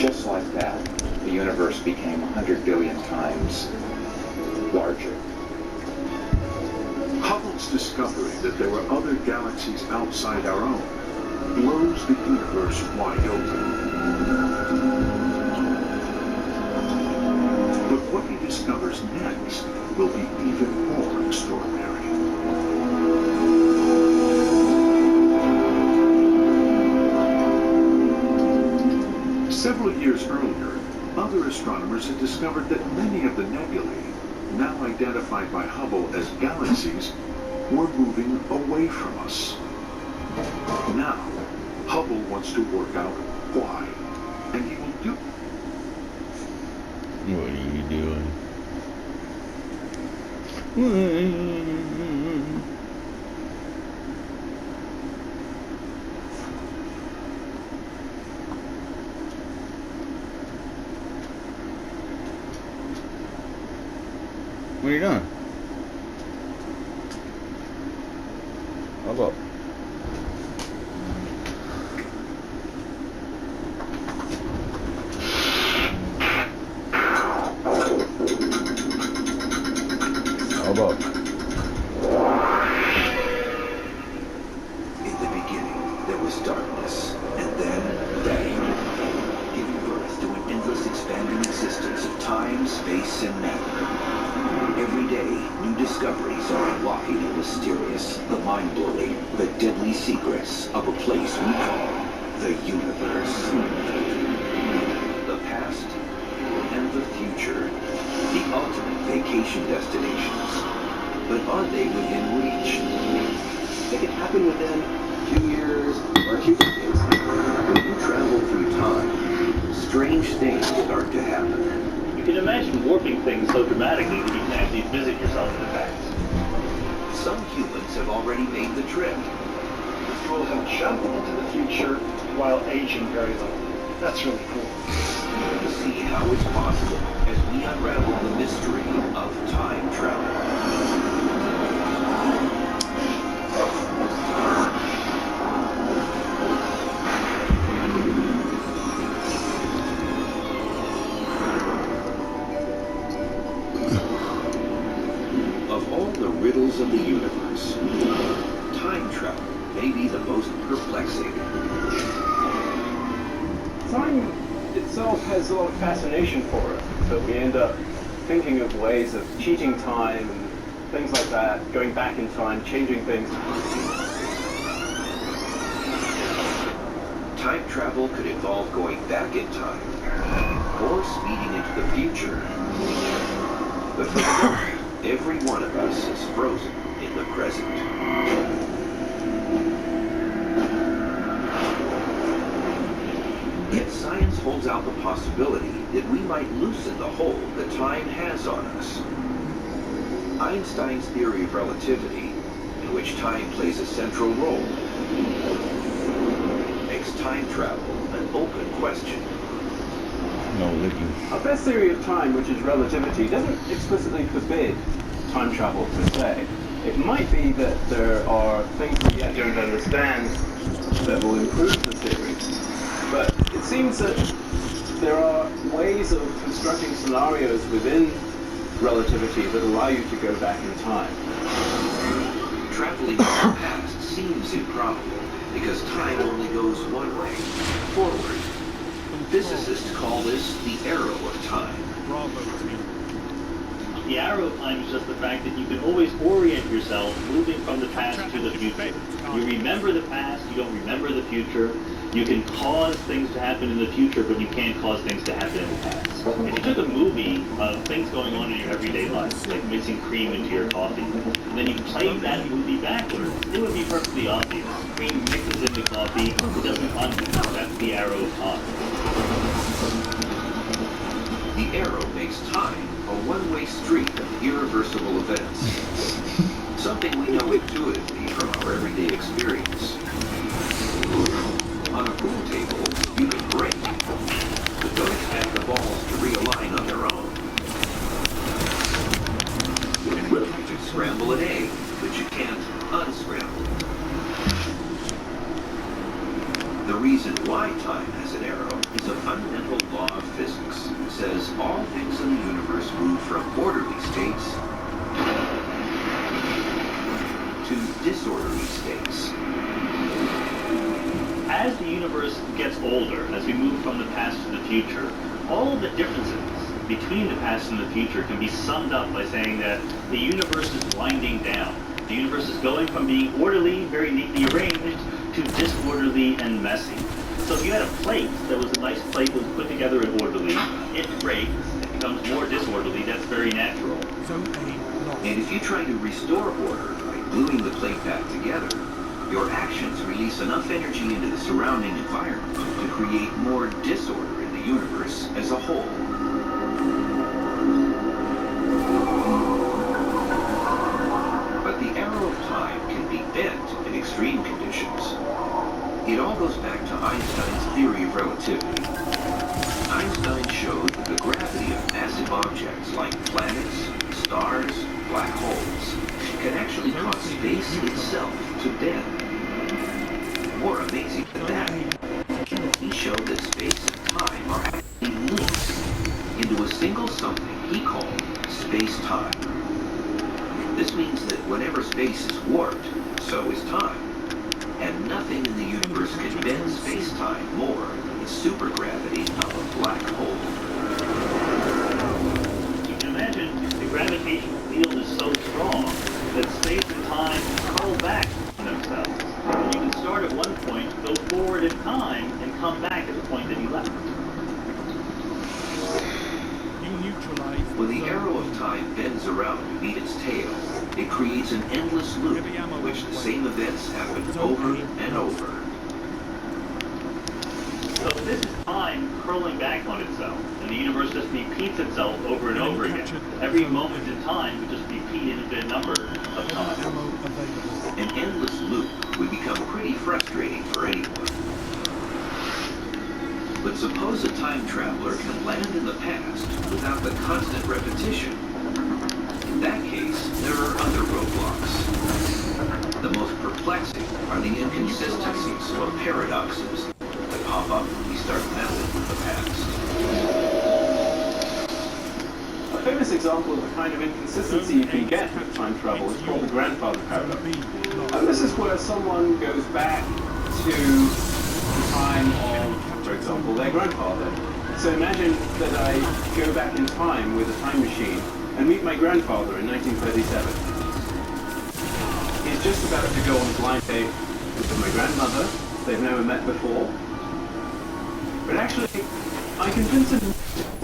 Just like that, the universe became 100 billion times larger. Hubble's discovery that there were other galaxies outside our own blows the universe wide open. But what he discovers next will be even more extraordinary. Several years earlier, other astronomers had discovered that many of the nebulae, now identified by Hubble as galaxies, were moving away from us. Now, Hubble wants to work out why, and he will do. What are you doing? What are you doing? Hold up. Hold up. In the beginning, there was darkness, and then day, giving birth to an endless expanding existence of time, space, and matter. Every day, new discoveries are unlocking the mysterious, the mind-blowing, the deadly secrets of a place we call the universe. The past and the future, the ultimate vacation destinations. But are they within reach? They can happen within 2 years or 2 decades. When you travel through time, strange things start to happen. You can imagine warping things so dramatically that you can actually visit yourself in the past. Some humans have already made the trip. You will have jumped into the future while aging very little. That's really cool. To see how it's possible as we unravel the mystery of time travel. Riddles of the universe. Time travel may be the most perplexing. Time itself has a lot of fascination for us, so we end up thinking of ways of cheating time and things like that, going back in time, changing things. Time travel could involve going back in time, or speeding into the future. But for now, every one of us is frozen in the present. Yet science holds out the possibility that we might loosen the hold that time has on us. Einstein's theory of relativity, in which time plays a central role, makes time travel an open question. No licking. Our best theory of time, which is relativity, doesn't explicitly forbid time travel per se. It might be that there are things we yet don't understand that will improve the theory. But it seems that there are ways of constructing scenarios within relativity that allow you to go back in time. Traveling to the past seems improbable because time only goes one way, forward. Physicists call this the arrow of time. The arrow of time is just the fact that you can always orient yourself moving from the past to the future. You remember the past, you don't remember the future. You can cause things to happen in the future, but you can't cause things to happen in the past. If you took a movie of things going on in your everyday life, like mixing cream into your coffee, and then you played that movie backwards, it would be perfectly obvious. Cream mixes into coffee, it doesn't undo. That's the arrow of time. The arrow makes time a one-way street of irreversible events. Something we know intuitively from our everyday experience. On a pool table, you can break, but don't expect the balls to realign on their own. You can scramble an egg, but you can't unscramble. The reason why why time has an arrow is a fundamental law of physics. It says all things in the universe move from orderly states to disorderly states. As the universe gets older, as we move from the past to the future, all of the differences between the past and the future can be summed up by saying that the universe is winding down. The universe is going from being orderly, very neatly arranged, to disorderly and messy. So if you had a plate that was a nice plate, was put together and orderly, it breaks, it becomes more disorderly. That's very natural. And if you try to restore order by gluing the plate back together, your actions release enough energy into the surrounding environment to create more disorder in the universe as a whole. But the arrow of time can be bent in extreme conditions. It all goes back to Einstein's theory of relativity. Einstein showed that the gravity of massive objects like planets, stars, black holes can actually cause space itself to bend. More amazing than that, he showed that space and time are actually linked into a single something he called space-time. This means that whenever space is warped, so is time. And nothing in the universe can bend space-time more than the supergravity of a black hole. You can imagine the gravitational field is so strong that space and time curl back on themselves. You can start at one point, go forward in time, and come back at the point that you left. When the arrow of time bends around to meet its tail, it creates an endless loop in which the same events happen over and over. So this is time curling back on itself, and the universe just repeats itself over and over again. Every moment in time would just repeat an infinite number of times. An endless loop would become pretty frustrating for anyone. But suppose a time traveler can land in the past without the constant repetition. In that case, there are other roadblocks. The most perplexing are the inconsistencies or paradoxes that pop up when we start meddling with the past. A famous example of the kind of inconsistency you can get with time travel is called the grandfather paradox. And this is where someone goes back to the time of, for example, their grandfather. So imagine that I go back in time with a time machine and meet my grandfather in 1937. He's just about to go on a blind date with my grandmother. They've never met before. But actually, I convince him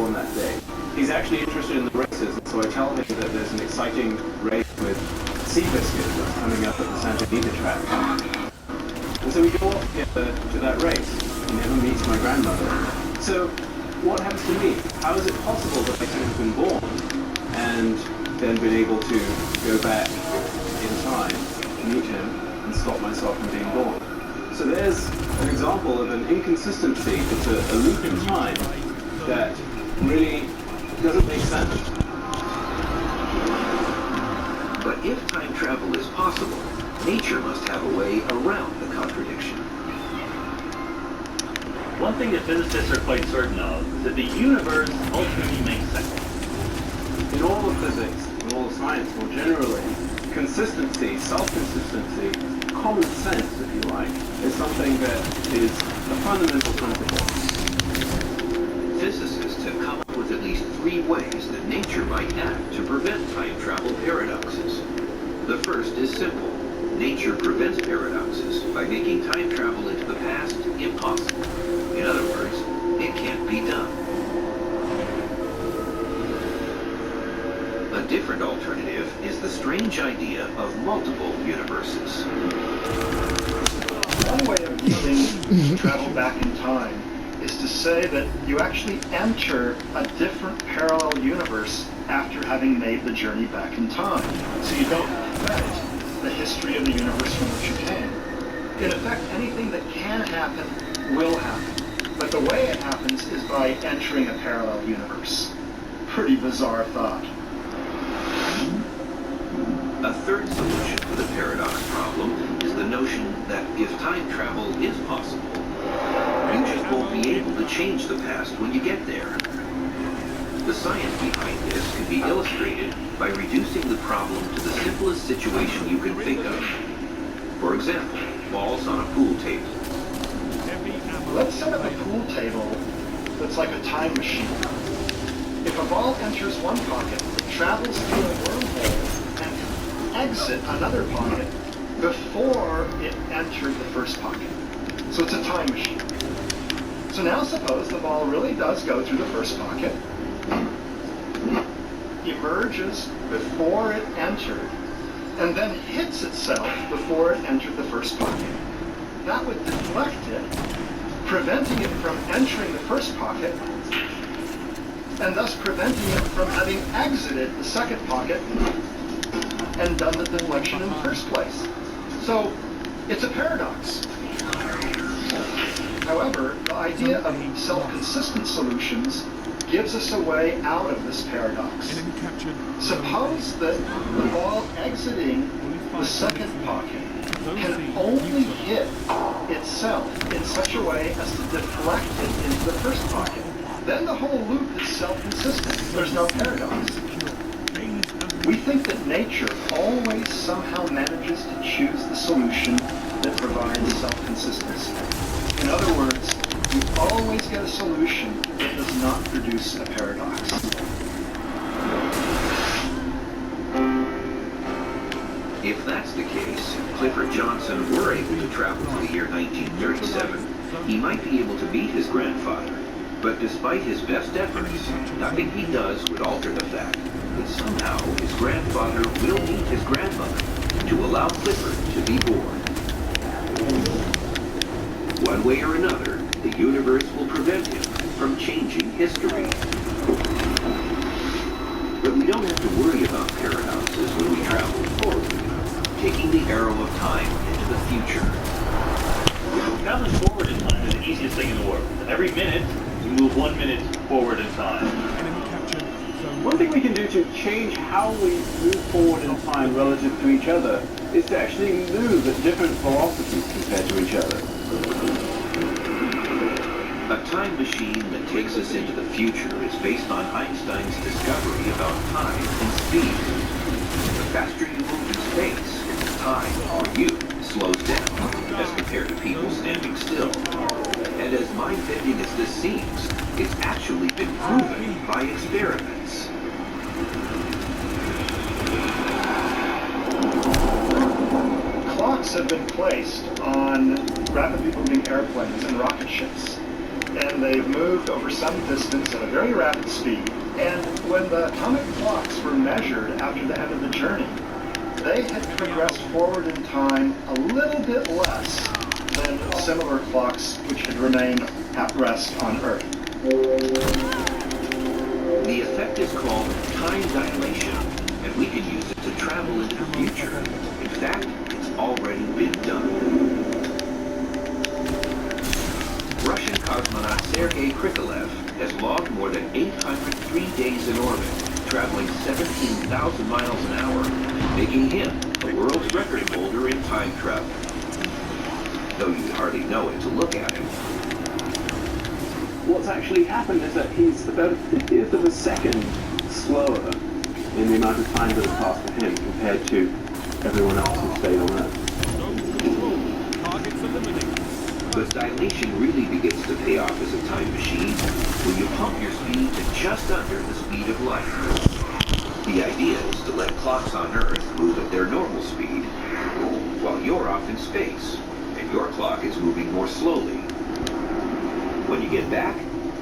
on that day. He's actually interested in the races, and so I tell him that there's an exciting race with Seabiscuit that's coming up at the Santa Anita track. And so we go off together to that race. He never meets my grandmother. So what happens to me? How is it possible that I could have been born and then been able to go back in time, meet him, and stop myself from being born? So there's an example of an inconsistency. It's a loop in time that really doesn't make sense. But if time travel is possible, nature must have a way around the contradiction. One thing that physicists are quite certain of is that the universe ultimately makes sense. In all of physics, in all of science more generally, consistency, self-consistency, common sense, if you like, is something that is a fundamental principle. Physicists have come up with at least 3 ways that nature might act to prevent time travel paradoxes. The first is simple. Nature prevents paradoxes by making time travel into the past impossible. In other words, it can't be done. A different alternative is the strange idea of multiple universes. One way of using travel back in time is to say that you actually enter a different parallel universe after having made the journey back in time. So you don't affect the history of the universe from which you came. In effect, anything that can happen will happen. But the way it happens is by entering a parallel universe. Pretty bizarre thought. A third solution to the paradox problem is the notion that if time travel is possible, You just won't be able to change the past when you get there. The science behind this can be illustrated by reducing the problem to the simplest situation you can think of. For example, balls on a pool table. Let's set up a pool table that's like a time machine. If a ball enters one pocket, it travels through a wormhole and can exit another pocket before it entered the first pocket. So it's a time machine. So now suppose the ball really does go through the first pocket, emerges before it entered, and then hits itself before it entered the first pocket. That would deflect it, preventing it from entering the first pocket, and thus preventing it from having exited the second pocket and done the deflection in the first place. So it's a paradox. However, the idea of self-consistent solutions gives us a way out of this paradox. Suppose that the ball exiting the second pocket can only hit itself in such a way as to deflect it into the first pocket. Then the whole loop is self-consistent. There's no paradox. We think that nature always somehow manages to choose the solution that provides self-consistency. In other words, we always get a solution that does not produce a paradox. If that's the case, Clifford Johnson were able to travel to the year 1937, he might be able to beat his grandfather. But despite his best efforts, nothing he does would alter the fact that somehow his grandfather will meet his grandmother to allow Clifford to be born. One way or another, the universe will prevent him from changing history. But we don't have to worry about paradoxes when we travel forward, taking the arrow of time into the future. Traveling forward in time is the easiest thing in the world. Every minute, you move 1 minute forward in time. One thing we can do to change how we move forward in time relative to each other is to actually move at different velocities compared to each other. A time machine that takes us into the future is based on Einstein's discovery about time and speed. The faster you move in space, time, for you, slows down as compared to people standing still. And as mind-bending as this seems, it's actually been proven by experiments. Clocks have been placed on rapidly moving airplanes and rocket ships, and they've moved over some distance at a very rapid speed. And when the atomic clocks were measured after the end of the journey, they had progressed forward in time a little bit less than similar clocks which had remained at rest on Earth. The effect is called time dilation, and we can use it to travel into the future. In fact, it's already been done. Russian cosmonaut Sergei Krikalev has logged more than 803 days in orbit, traveling 17,000 miles an hour, making him the world's record holder in time travel. Though you'd hardly know it to look at him. What's actually happened is that he's about a 50th of a second slower in the amount of time that has passed for him compared to everyone else who stayed on Earth. But dilation really begins to pay off as a time machine when you pump your speed to just under the speed of light. The idea is to let clocks on Earth move at their normal speed, while you're off in space, and your clock is moving more slowly. When you get back,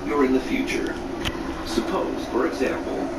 you're in the future. Suppose, for example,